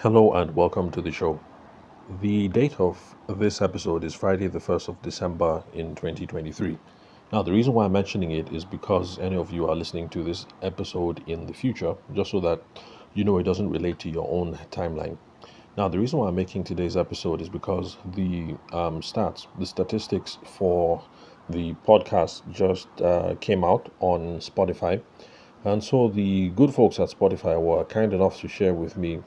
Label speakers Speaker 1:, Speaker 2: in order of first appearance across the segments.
Speaker 1: Hello and welcome to the show. The date of this episode is Friday, the 1st of December in 2023. Now, the reason why I'm mentioning it is because any of you are listening to this episode in the future, just so that you know it doesn't relate to your own timeline. Now, the reason why I'm making today's episode is because the statistics for the podcast just came out on Spotify. And so the good folks at Spotify were kind enough to share with me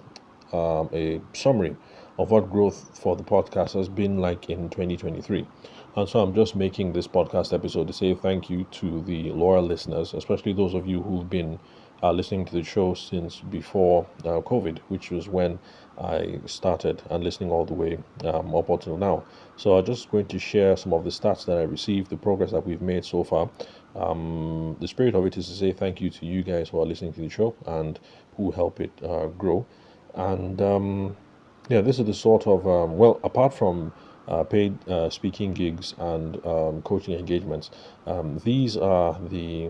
Speaker 1: a summary of what growth for the podcast has been like in 2023. And so I'm just making this podcast episode to say thank you to the loyal listeners, especially those of you who've been listening to the show since before COVID, which was when I started and listening all the way up until now. So I'm just going to share some of the stats that I received, the progress that we've made so far. The spirit of it is to say thank you to you guys who are listening to the show and who help it grow. And yeah, this is the sort of, apart from paid speaking gigs and coaching engagements, these are the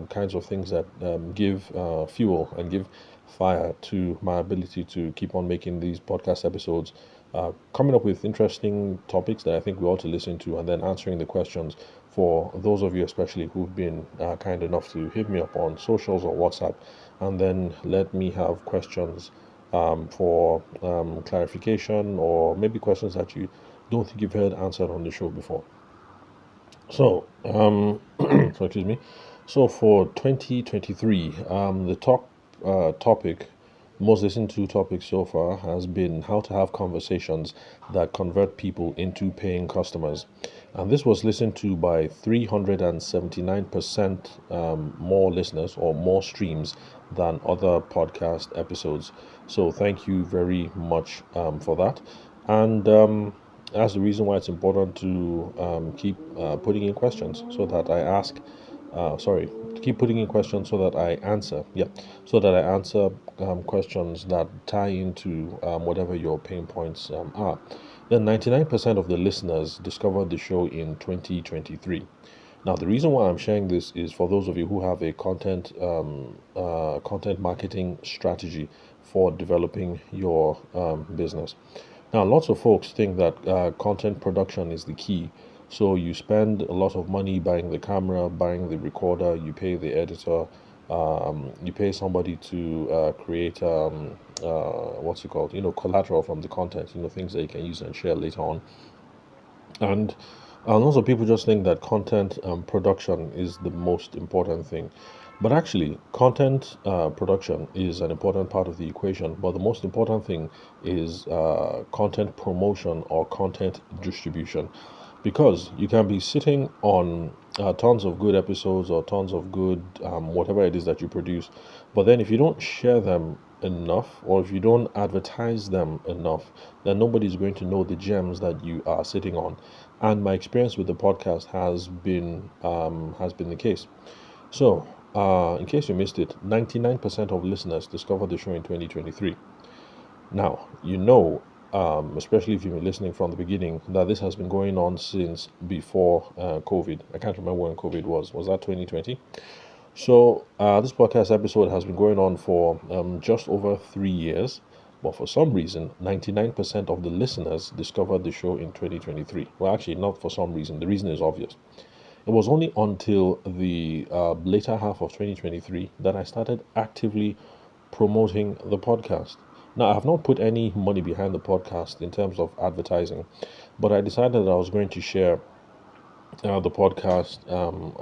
Speaker 1: kinds of things that give fuel and give fire to my ability to keep on making these podcast episodes, coming up with interesting topics that I think we ought to listen to, and then answering the questions for those of you, especially who've been kind enough to hit me up on socials or WhatsApp, and then let me have questions for clarification or maybe questions that you don't think you've heard answered on the show before. So, so excuse me. So for 2023, the top topic, most listened to topic so far has been how to have conversations that convert people into paying customers. And this was listened to by 379% more listeners or more streams than other podcast episodes. So thank you very much for that. And that's the reason why it's important to keep putting in questions so that I ask, sorry, to keep putting in questions so that I answer. Yeah, so that I answer questions that tie into whatever your pain points are. Then 99% of the listeners discovered the show in 2023. Now, the reason why I'm sharing this is for those of you who have a content marketing strategy for developing your business. Now, lots of folks think that content production is the key. So you spend a lot of money buying the camera, buying the recorder, you pay the editor, you pay somebody to create what's it called? Collateral from the content. Things that you can use and share later on. And lots of people just think that content production is the most important thing. But actually, content production is an important part of the equation. But the most important thing is content promotion or content distribution. Because you can be sitting on tons of good episodes or tons of good whatever it is that you produce. But then if you don't share them enough or if you don't advertise them enough, then nobody's going to know the gems that you are sitting on. And my experience with the podcast has been the case. So, in case you missed it, 99% of listeners discovered the show in 2023. Now, especially if you've been listening from the beginning, that this has been going on since before COVID. I can't remember when COVID was. Was that 2020? So, this podcast episode has been going on for just over 3 years. But for some reason, 99% of the listeners discovered the show in 2023. Well, actually, not for some reason. The reason is obvious. It was only until the later half of 2023 that I started actively promoting the podcast. Now, I have not put any money behind the podcast in terms of advertising, but I decided that I was going to share the podcast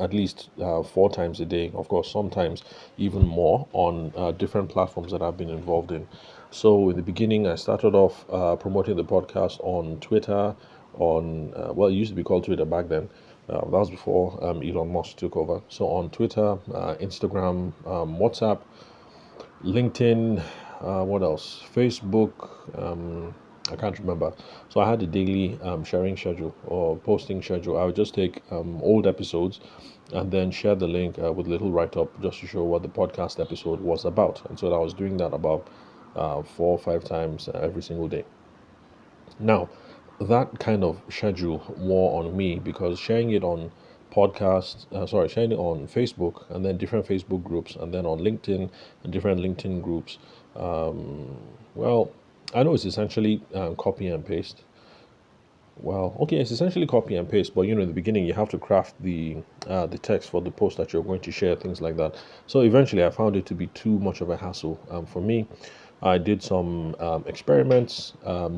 Speaker 1: at least 4 times a day. Of course, sometimes even more on different platforms that I've been involved in. So, in the beginning, I started off promoting the podcast on Twitter, it used to be called Twitter back then. That was before Elon Musk took over. So, on Twitter, Instagram, WhatsApp, LinkedIn, what else? Facebook. I can't remember. So I had a daily sharing schedule or posting schedule. I would just take old episodes and then share the link with a little write up just to show what the podcast episode was about. And so I was doing that about 4 or 5 times every single day. Now, that kind of schedule wore on me because sharing it on Facebook and then different Facebook groups and then on LinkedIn and different LinkedIn groups. Um, well, I know it's essentially copy and paste. Well, okay, it's essentially copy and paste, but in the beginning you have to craft the text for the post that you're going to share, things like that. So eventually, I found it to be too much of a hassle for me. I did some experiments.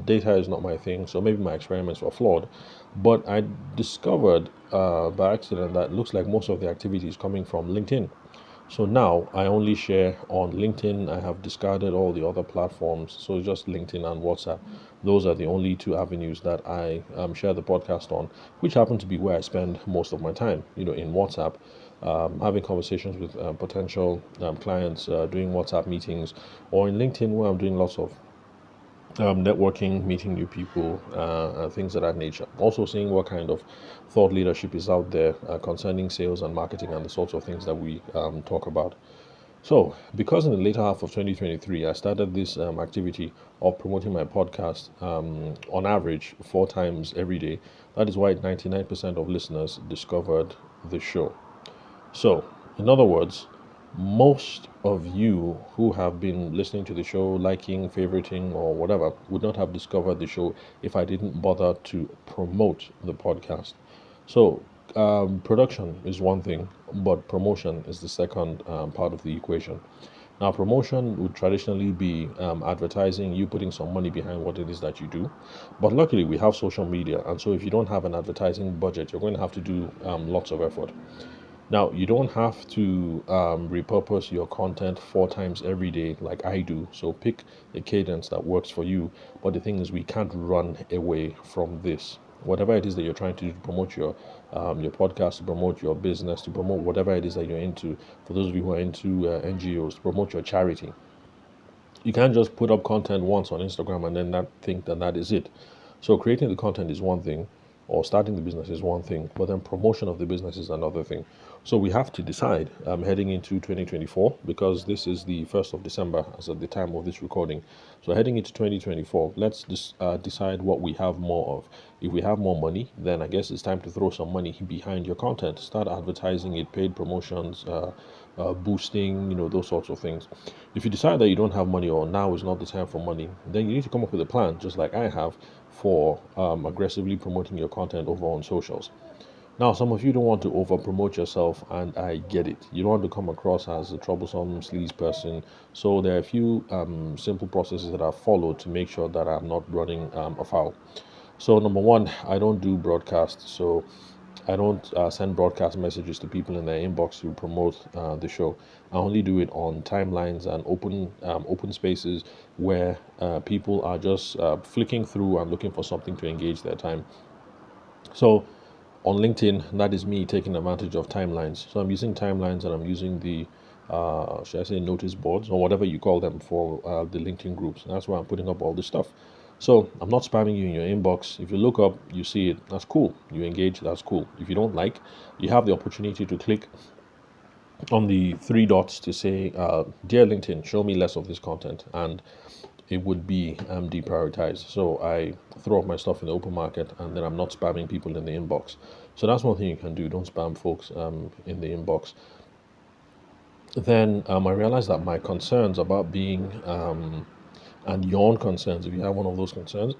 Speaker 1: Data is not my thing, so maybe my experiments were flawed. But I discovered by accident that it looks like most of the activity is coming from LinkedIn. So now I only share on LinkedIn. I have discarded all the other platforms. So it's just LinkedIn and WhatsApp. Those are the only two avenues that I share the podcast on, which happen to be where I spend most of my time. In WhatsApp, having conversations with potential clients, doing WhatsApp meetings, or in LinkedIn where I'm doing lots of networking, meeting new people, and things of that nature. Also, seeing what kind of thought leadership is out there concerning sales and marketing and the sorts of things that we talk about. So, because in the later half of 2023, I started this activity of promoting my podcast on average 4 times every day. That is why 99% of listeners discovered the show. So, in other words, most of you who have been listening to the show, liking, favoriting, or whatever, would not have discovered the show if I didn't bother to promote the podcast. So, production is one thing, but promotion is the second part of the equation. Now, promotion would traditionally be advertising, you putting some money behind what it is that you do. But luckily, we have social media. And so, if you don't have an advertising budget, you're going to have to do lots of effort. Now, you don't have to repurpose your content 4 times every day like I do. So pick a cadence that works for you. But the thing is, we can't run away from this. Whatever it is that you're trying to do to promote your podcast, to promote your business, to promote whatever it is that you're into. For those of you who are into NGOs, to promote your charity, you can't just put up content once on Instagram and then not think that that is it. So creating the content is one thing, or starting the business is one thing, but then promotion of the business is another thing. So we have to decide heading into 2024, because this is the 1st of December as at the time of this recording. So heading into 2024, let's decide what we have more of. If we have more money, then I guess it's time to throw some money behind your content. Start advertising it, paid promotions, boosting, those sorts of things. If you decide that you don't have money or now is not the time for money, then you need to come up with a plan, just like I have, for aggressively promoting your content over on socials. Now, some of you don't want to over promote yourself, and I get it. You don't want to come across as a troublesome sleaze person. So, there are a few simple processes that I've followed to make sure that I'm not running afoul. So, number one, I don't do broadcasts. So, I don't send broadcast messages to people in their inbox to promote the show. I only do it on timelines and open spaces where people are just flicking through and looking for something to engage their time. So on LinkedIn, that is me taking advantage of timelines. So I'm using timelines and I'm using the should I say notice boards or whatever you call them for the LinkedIn groups. That's where I'm putting up all this stuff. So I'm not spamming you in your inbox. If you look up, you see it. That's cool. You engage. That's cool. If you don't like, you have the opportunity to click on the three dots to say, "Dear LinkedIn, show me less of this content," and it would be deprioritized. So I throw up my stuff in the open market, and then I'm not spamming people in the inbox. So that's one thing you can do. Don't spam folks in the inbox. Then I realized that my concerns about being and your own concerns, if you have one of those concerns,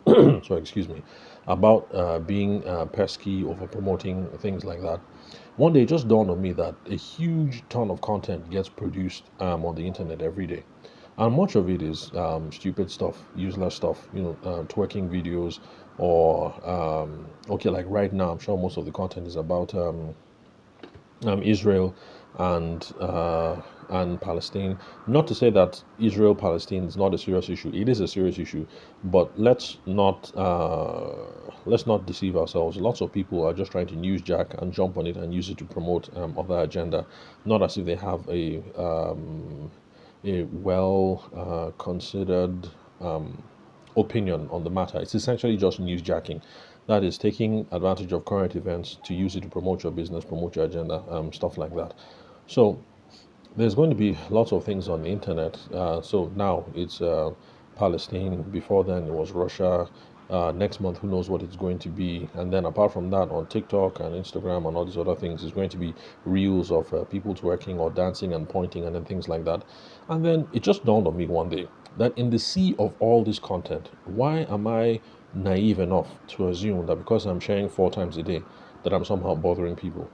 Speaker 1: so excuse me, about being pesky, over promoting things like that. One day it just dawned on me that a huge ton of content gets produced on the internet every day. And much of it is stupid stuff, useless stuff, twerking videos, or, okay, like right now, I'm sure most of the content is about Israel and Palestine. Not to say that Israel Palestine is not a serious issue. It is a serious issue, but let's not deceive ourselves. Lots of people are just trying to newsjack and jump on it and use it to promote other agenda, not as if they have a well considered opinion on the matter. It's essentially just newsjacking. That is taking advantage of current events to use it to promote your business, promote your agenda, stuff like that. So there's going to be lots of things on the internet. So now it's Palestine. Before then, it was Russia. Next month, who knows what it's going to be. And then apart from that, on TikTok and Instagram and all these other things, it's going to be reels of people twerking or dancing and pointing and then things like that. And then it just dawned on me one day. that in the sea of all this content, why am I naive enough to assume that because I'm sharing 4 times a day, that I'm somehow bothering people?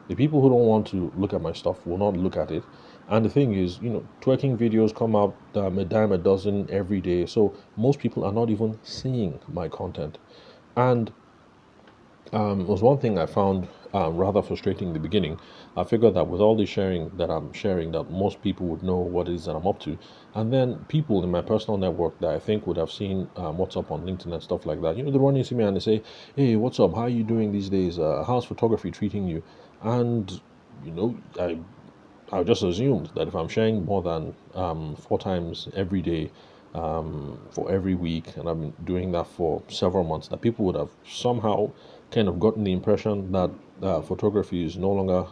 Speaker 1: The people who don't want to look at my stuff will not look at it. And the thing is, twerking videos come out a dime a dozen every day. So most people are not even seeing my content. And it was one thing I found rather frustrating in the beginning. I figured that with all the sharing that I'm sharing, that most people would know what it is that I'm up to. And then people in my personal network that I think would have seen what's up on LinkedIn and stuff like that, they run into me and they say, "Hey, what's up? How are you doing these days? How's photography treating you?" And you know, I just assumed that if I'm sharing more than 4 times every day for every week, and I've been doing that for several months, that people would have somehow kind of gotten the impression that photography is no longer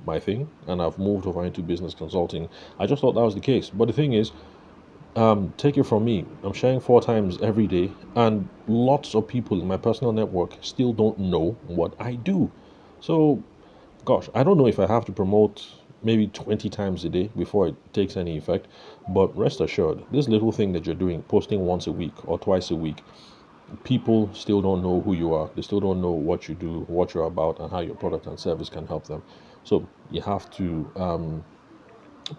Speaker 1: my thing, and I've moved over into business consulting. I just thought that was the case. But the thing is, take it from me, I'm sharing 4 times every day, and lots of people in my personal network still don't know what I do. So gosh, I don't know if I have to promote maybe 20 times a day before it takes any effect, but rest assured, this little thing that you're doing, posting once a week or twice a week, people still don't know who you are. They still don't know what you do, what you're about, and how your product and service can help them. So you have to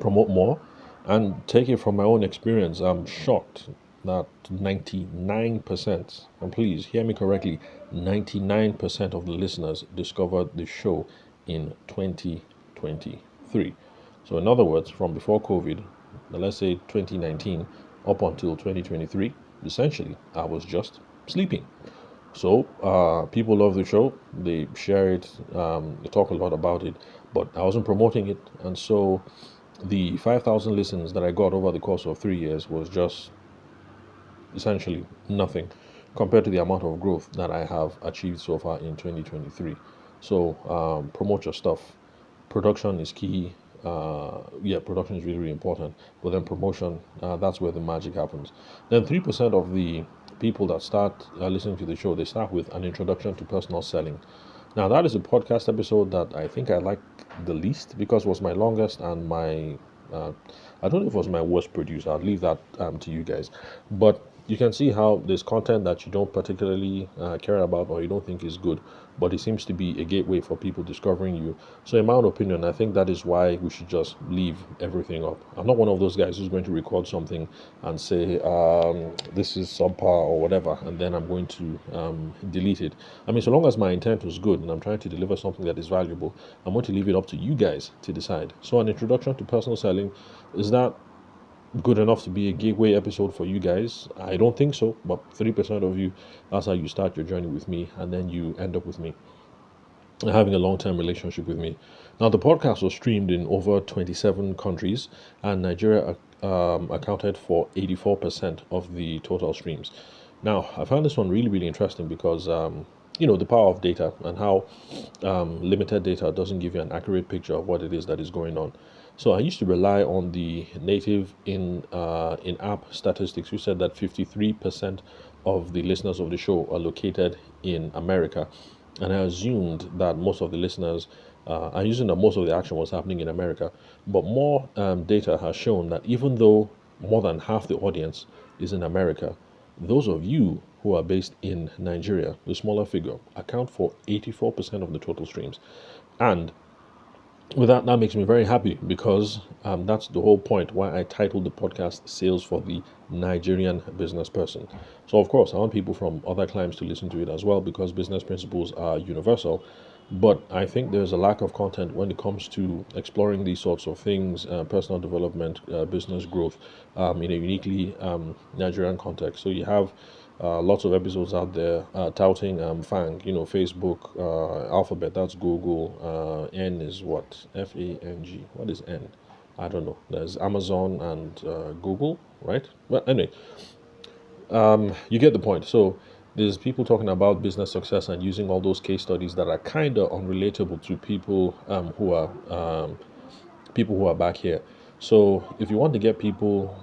Speaker 1: promote more. And take it from my own experience, I'm shocked that 99%, and please hear me correctly, 99% of the listeners discovered the show in 2023. So, in other words, from before COVID, let's say 2019, up until 2023, essentially, I was just sleeping. So people love the show. They share it. They talk a lot about it, but I wasn't promoting it, and so the 5,000 listens that I got over the course of 3 years was just essentially nothing compared to the amount of growth that I have achieved so far in 2023. So promote your stuff. Production is key. Yeah, production is really, really important. But then promotion, that's where the magic happens. Then 3% of the people that start listening to the show, they start with an introduction to personal selling. Now, that is a podcast episode that I think I like the least because it was my longest and uh, I don't know if it was my worst producer. I'll leave that to you guys. But you can see how there's content that you don't particularly care about or you don't think is good, but it seems to be a gateway for people discovering you. So, in my own opinion, I think that is why we should just leave everything up. I'm not one of those guys who's going to record something and say, this is subpar or whatever, and then I'm going to delete it. I mean, so long as my intent was good and I'm trying to deliver something that is valuable, I'm going to leave it up to you guys to decide. So, an introduction to personal selling, is that good enough to be a gateway episode for you guys? I don't think so, but 3% of you, that's how you start your journey with me, and then you end up with me having a long term relationship with me. Now, the podcast was streamed in over 27 countries, and Nigeria accounted for 84% of the total streams. Now, I found this one really, really interesting because, the power of data and how limited data doesn't give you an accurate picture of what it is that is going on. So I used to rely on the native in app statistics, who said that 53% of the listeners of the show are located in America, and I assumed that most of the listeners, I assumed that most of the action was happening in America. But more data has shown that even though more than half the audience is in America, those of you who are based in Nigeria, the smaller figure, account for 84% of the total streams. And with that, that makes me very happy because that's the whole point why I titled the podcast Sales for the Nigerian Business Person. So, of course, I want people from other climes to listen to it as well because business principles are universal. But I think there's a lack of content when it comes to exploring these sorts of things, personal development, business growth, in a uniquely Nigerian context. So you have lots of episodes out there touting Fang, Facebook, Alphabet, that's Google. N is what? FANG. What is N? I don't know. There's Amazon and Google, right? Well, anyway, you get the point. So there's people talking about business success and using all those case studies that are kind of unrelatable to people who are back here. So if you want to get people,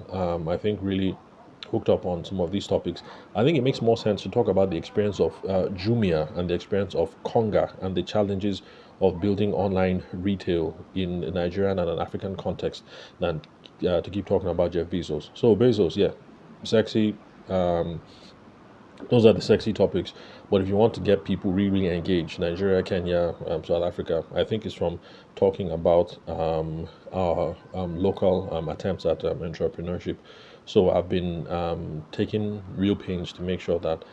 Speaker 1: I think really hooked up on some of these topics, I think it makes more sense to talk about the experience of Jumia and the experience of Konga and the challenges of building online retail in a Nigerian and an African context than to keep talking about Jeff Bezos. So Bezos, yeah, sexy. Um, those are the sexy topics. But if you want to get people really engaged, Nigeria, Kenya, South Africa, I think it's from talking about our local attempts at entrepreneurship. So I've been taking real pains to make sure that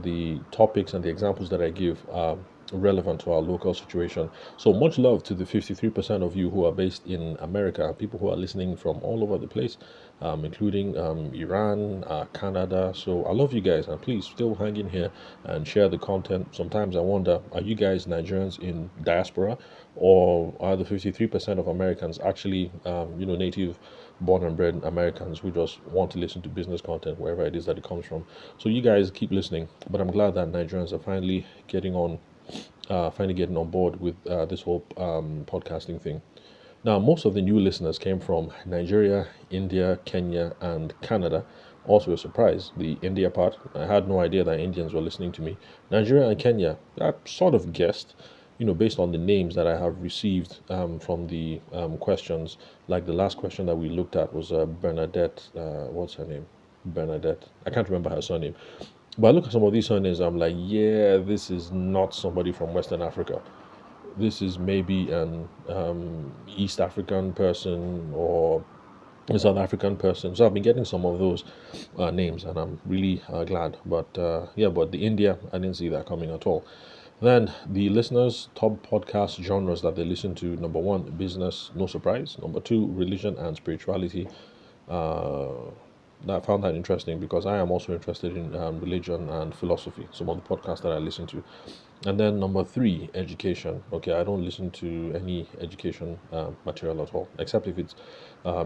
Speaker 1: the topics and the examples that I give are relevant to our local situation. So much love to the 53% of you who are based in America, people who are listening from all over the place, including Iran, Canada. So I love you guys, and please still hang in here and share the content. Sometimes I wonder, are you guys Nigerians in diaspora, or are the 53% of Americans actually, native born and bred Americans who just want to listen to business content wherever it is that it comes from? So you guys keep listening, but I'm glad that Nigerians are finally getting on board with this whole podcasting thing. Now, most of the new listeners came from Nigeria, India, Kenya, and Canada. Also, a surprise, the India part. I had no idea that Indians were listening to me. Nigeria and Kenya, I sort of guessed, based on the names that I have received from the questions. Like the last question that we looked at was Bernadette. What's her name? Bernadette. I can't remember her surname. But I look at some of these surnames, I'm like, yeah, this is not somebody from Western Africa. This is maybe an East African person or a South African person. So I've been getting some of those names, and I'm really glad. But the India, I didn't see that coming at all. Then the listeners' top podcast genres that they listen to: number one, business, no surprise. Number two, religion and spirituality. Uh, I found that interesting because I am also interested in religion and philosophy, some of the podcasts that I listen to. And then number three, education. Okay, I don't listen to any education material at all, except if it's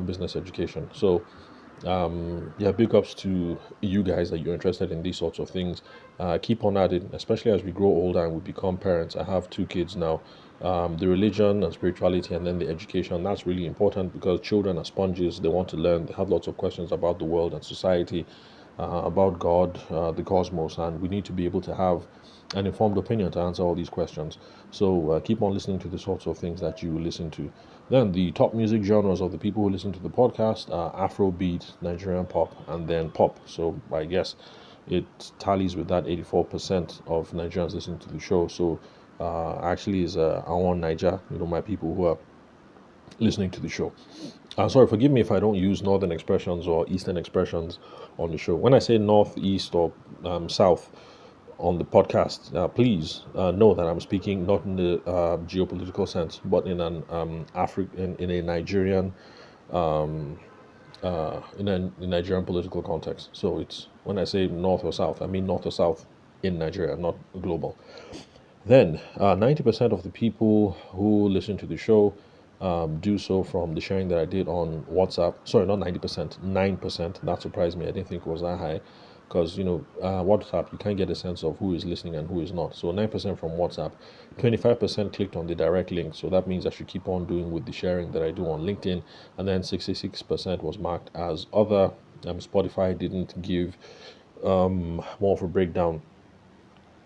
Speaker 1: business education. So, yeah, big ups to you guys that you're interested in these sorts of things. Keep on at it, especially as we grow older and we become parents. I have two kids now. The religion and spirituality, and then the education, that's really important because children are sponges. They want to learn. They have lots of questions about the world and society, about God, the cosmos, and we need to be able to have an informed opinion to answer all these questions. So keep on listening to the sorts of things that you listen to. Then the top music genres of the people who listen to the podcast are Afrobeat, Nigerian pop, and then pop. So I guess it tallies with that 84% of Nigerians listening to the show. So actually is I want Niger, my people who are listening to the show. Sorry, forgive me if I don't use northern expressions or eastern expressions on the show. When I say north, east, or south on the podcast, please know that I'm speaking not in the geopolitical sense, but in an in a Nigerian in a Nigerian political context. So it's when I say north or south, I mean north or south in Nigeria, not global. Then, 90% of the people who listen to the show do so from the sharing that I did on WhatsApp. Sorry, not 90%, 9%. That surprised me. I didn't think it was that high because, WhatsApp, you can't get a sense of who is listening and who is not. So 9% from WhatsApp, 25% clicked on the direct link. So that means I should keep on doing with the sharing that I do on LinkedIn. And then 66% was marked as other. Spotify didn't give more of a breakdown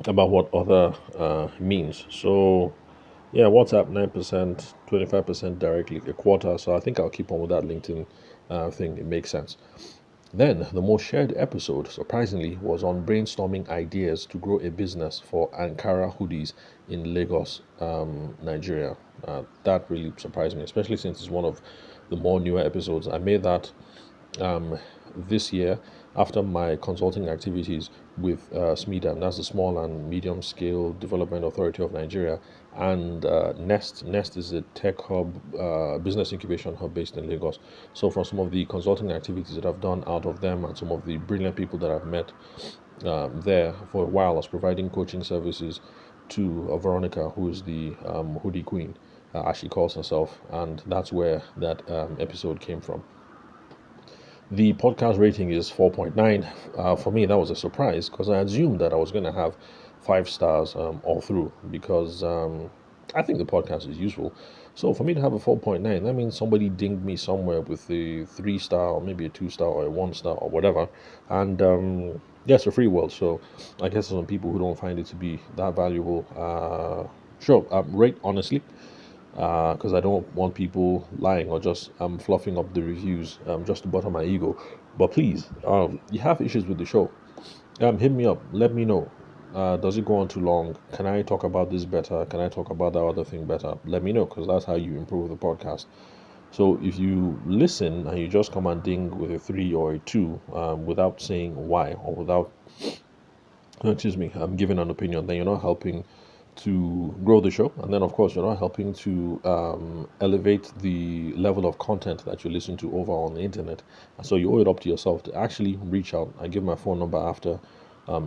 Speaker 1: about what other means. So yeah, WhatsApp 9%, 25% directly, a quarter. So I think I'll keep on with that LinkedIn thing. It makes sense. Then the most shared episode, surprisingly, was on brainstorming ideas to grow a business for Ankara hoodies in Lagos, Nigeria. That really surprised me, especially since it's one of the more newer episodes. I made that um, this year after my consulting activities with SMEDA, and that's the Small and Medium Scale Development Authority of Nigeria, and Nest. Nest is a tech hub, business incubation hub based in Lagos. So, from some of the consulting activities that I've done out of them and some of the brilliant people that I've met there for a while, I was providing coaching services to Veronica, who is the hoodie queen, as she calls herself, and that's where that episode came from. The podcast rating is 4.9. For me, that was a surprise because I assumed that I was going to have 5 stars all through because I think the podcast is useful. So for me to have a 4.9, that means somebody dinged me somewhere with a 3 star or maybe a 2 star or a 1 star or whatever. And yeah, it's a free world. So I guess some people who don't find it to be that valuable, sure, rate honestly, because I don't want people lying or just fluffing up the reviews just to butter my ego. But please, you have issues with the show, hit me up. Let me know. Does it go on too long? Can I talk about this better? Can I talk about that other thing better? Let me know, because that's how you improve the podcast. So if you listen and you just come and ding with a 3 or a 2 without saying why or without, excuse me, giving an opinion, then you're not helping to grow the show. And then, of course, you're not helping to elevate the level of content that you listen to over on the internet. And so you owe it up to yourself to actually reach out. I give my phone number after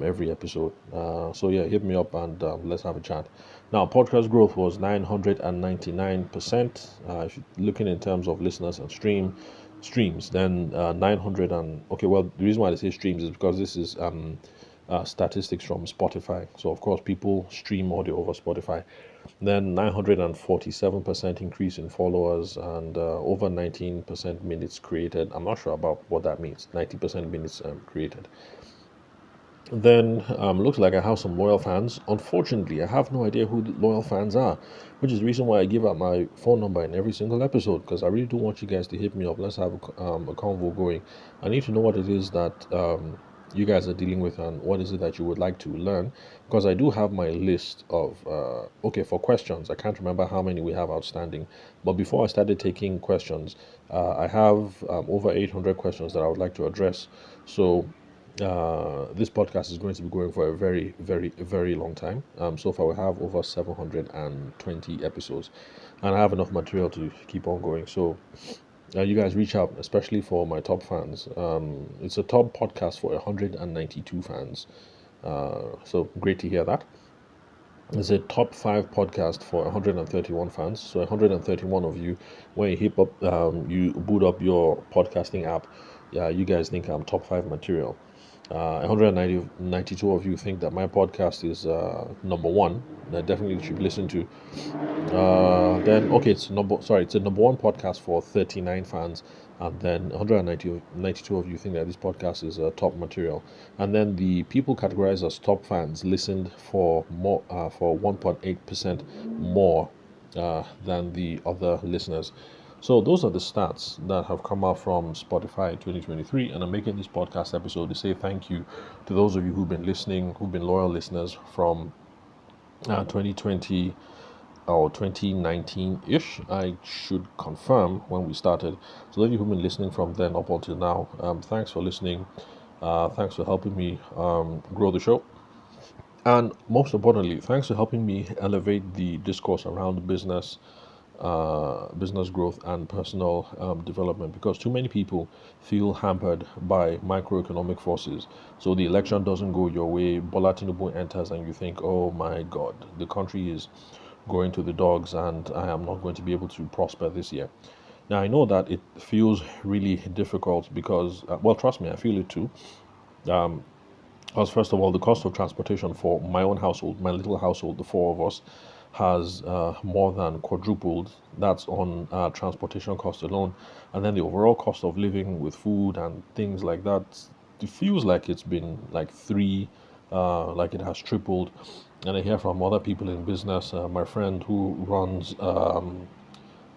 Speaker 1: every episode. So yeah, hit me up and let's have a chat. Now, podcast growth was 999%. If you're looking in terms of listeners and streams, then 900 and okay. Well, the reason why I say streams is because this is statistics from Spotify. So of course, people stream audio over Spotify. Then 947% increase in followers and over 19% minutes created. I'm not sure about what that means. 90% minutes created. Then looks like I have some loyal fans. Unfortunately, I have no idea who the loyal fans are, which is the reason why I give out my phone number in every single episode, because I really do want you guys to hit me up. Let's have a convo going. I need to know what it is that you guys are dealing with and what is it that you would like to learn, because I do have my list of okay, for questions. I can't remember how many we have outstanding, but before I started taking questions, I have over 800 questions that I would like to address. So this podcast is going to be going for a very, very, very long time. So far, we have over 720 episodes, and I have enough material to keep on going. So, you guys reach out, especially for my top fans. It's a top podcast for 192 fans. So, great to hear that. It's a top 5 podcast for 131 fans. So 131 of you, when you hip up, you boot up your podcasting app. Yeah, you guys think I'm top 5 material. 192 of you think that my podcast is number one. That definitely should be listened to. Then okay, it's a number one podcast for 39 fans, and then 192 of you think that this podcast is top material, and then the people categorized as top fans listened for more for 1.8% more than the other listeners. So those are the stats that have come out from Spotify 2023, and I'm making this podcast episode to say thank you to those of you who've been listening, who've been loyal listeners from 2020 or 2019-ish. I should confirm when we started. So those of you who've been listening from then up until now, thanks for listening. Thanks for helping me grow the show. And most importantly, thanks for helping me elevate the discourse around business growth and personal development, because too many people feel hampered by microeconomic forces. So the election doesn't go your way, Bola Tinubu enters, and you think, oh my God, the country is going to the dogs and I am not going to be able to prosper this year. Now, I know that it feels really difficult because, well, trust me, I feel it too. Because, first of all, the cost of transportation for my own household, my little household, the four of us, has more than quadrupled. That's on transportation cost alone. And then the overall cost of living with food and things like that, it feels like it's been like like it has tripled. And I hear from other people in business, my friend who runs a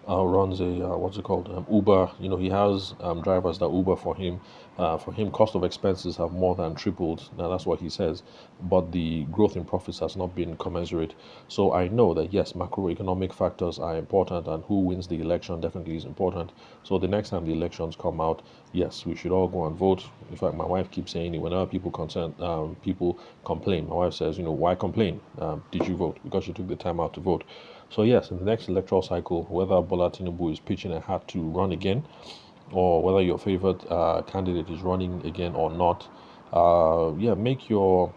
Speaker 1: what's it called, Uber. You know, he has drivers that Uber for him. For him, cost of expenses have more than tripled. Now that's what he says, but the growth in profits has not been commensurate. So I know that yes, macroeconomic factors are important, and who wins the election definitely is important. So the next time the elections come out, yes, we should all go and vote. In fact, my wife keeps saying it whenever people complain. My wife says, you know, why complain? Did you vote? Because you took the time out to vote. So yes, in the next electoral cycle, whether Bola Tinubu is pitching a hat to run again, or whether your favorite candidate is running again or not, yeah, make your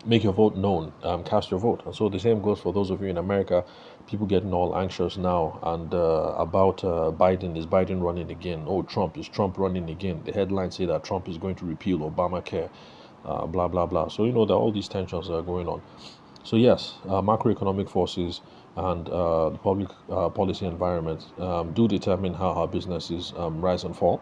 Speaker 1: vote known. Cast your vote. And so the same goes for those of you in America. People getting all anxious now and about Biden. Is Biden running again? Oh, Trump, is Trump running again? The headlines say that Trump is going to repeal Obamacare. Blah blah blah. So you know that all these tensions are going on. So yes, macroeconomic forces and the public policy environment do determine how our businesses rise and fall.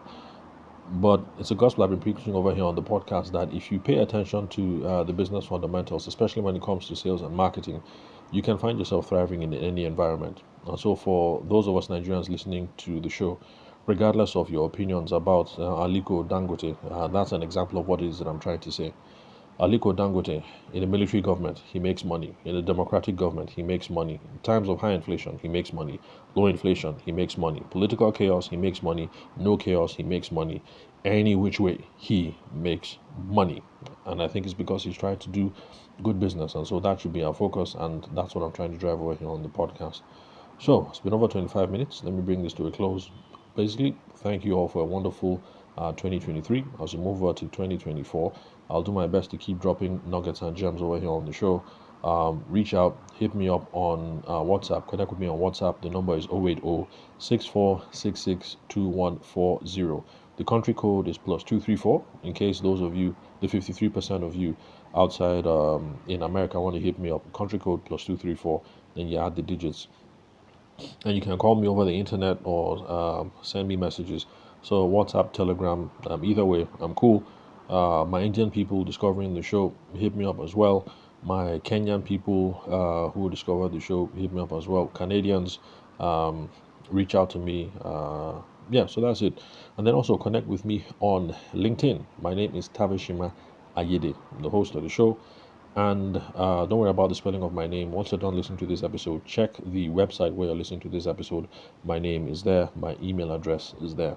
Speaker 1: But it's a gospel I've been preaching over here on the podcast that if you pay attention to the business fundamentals, especially when it comes to sales and marketing, you can find yourself thriving in any environment. And so, for those of us Nigerians listening to the show, regardless of your opinions about Aliko Dangote, that's an example of what it is that I'm trying to say. Aliko Dangote, in a military government, he makes money. In a democratic government, he makes money. In times of high inflation, he makes money. Low inflation, he makes money. Political chaos, he makes money. No chaos, he makes money. Any which way, he makes money. And I think it's because he's trying to do good business. And so that should be our focus. And that's what I'm trying to drive over here on the podcast. So it's been over 25 minutes. Let me bring this to a close. Basically, thank you all for a wonderful 2023. As we move over to 2024, I'll do my best to keep dropping nuggets and gems over here on the show. Reach out, hit me up on WhatsApp, connect with me on WhatsApp. The number is 080 6466 2140. The country code is +234 in case those of you, the 53% of you outside in America, want to hit me up. Country code +234, then you add the digits, and you can call me over the internet or send me messages. So WhatsApp, Telegram, either way, I'm cool. My Indian people discovering the show hit me up as well. My Kenyan people who discovered the show hit me up as well. Canadians, reach out to me. Yeah, so that's it. And then also connect with me on LinkedIn. My name is Tavishima Ayede, I'm the host of the show. And don't worry about the spelling of my name. Once you're done listening to this episode, check the website where you're listening to this episode. My name is there, my email address is there.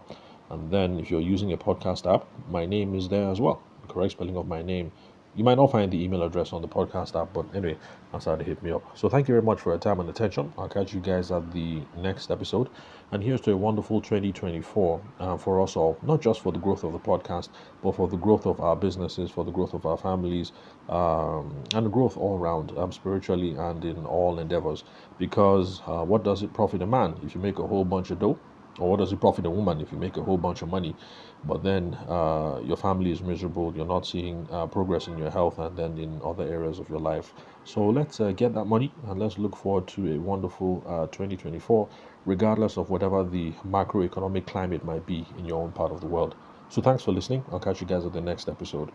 Speaker 1: And then if you're using a podcast app, my name is there as well. The correct spelling of my name. You might not find the email address on the podcast app, but anyway, that's how to hit me up. So thank you very much for your time and attention. I'll catch you guys at the next episode. And here's to a wonderful 2024 for us all, not just for the growth of the podcast, but for the growth of our businesses, for the growth of our families, and growth all around, spiritually and in all endeavors. Because what does it profit a man if you make a whole bunch of dough? Or what does it profit a woman if you make a whole bunch of money, but then your family is miserable, you're not seeing progress in your health and then in other areas of your life? So let's get that money and let's look forward to a wonderful 2024, regardless of whatever the macroeconomic climate might be in your own part of the world. So thanks for listening. I'll catch you guys at the next episode.